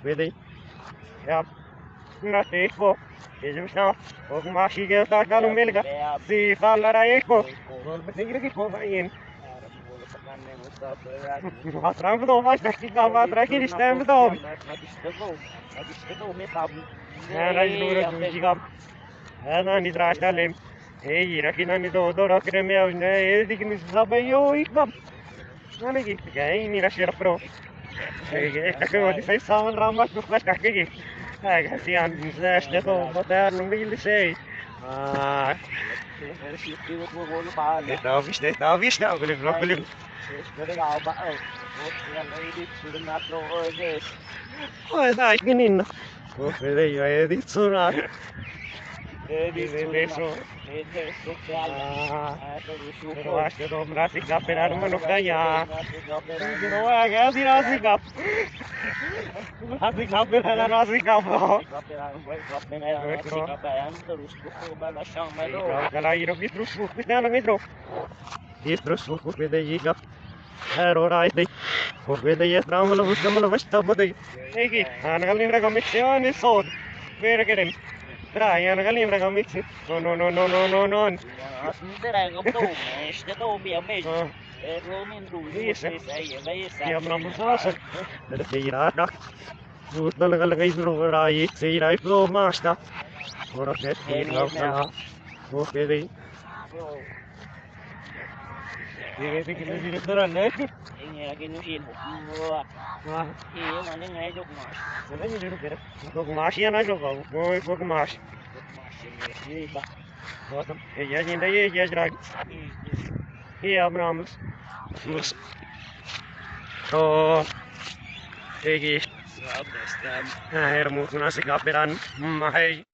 vedi. Ja. No ecco. Kysymysnä on maskikelta kalumelka. Siifallada ecco. Kolme kovain. Hatran to vastakin kavatrakin istämme to. Hän ei tule tuisikaan. Hän on niitä rastalle. Ei rakinan niitä odorokiremia. Ei tikin sabe joikka. Ainakin ei niitä sirpro. Ei ehkä kyllä se saavan rammastus vastakin. Eikä siellä säästä tuolla täällä on villisei. Tämä on vista, onko kyllä. Oi, tämä ei niin. Ei ole vitsunaa. Vasta tuon rasikka perään manukka jaa. No äkää si rasikka. Rasikka perään rasikka po. Kalau hidup di terus kita nak metro. Di terus kita jika. Hero raiti. Kita ya trauma lu sama vasta bodai. Eki, anak kali mereka mixean isod. Verkeren. Trai, anak kali mereka mix. No. Dia menampus dari Irak. Sudah lagi berurai, saya itu master. Orang itu oke deh. Ini kita jalan lagi. Ini lagi nusin. Wah, ini mana ngajak mas? Sebenarnya dulu kira. Kok masih anak kau? Kok masih? Ini bah. Bosan. Ya jadi ya jadi. Iya Abrahams. Oh, egi. Hermut nasi kaperan. Mahai.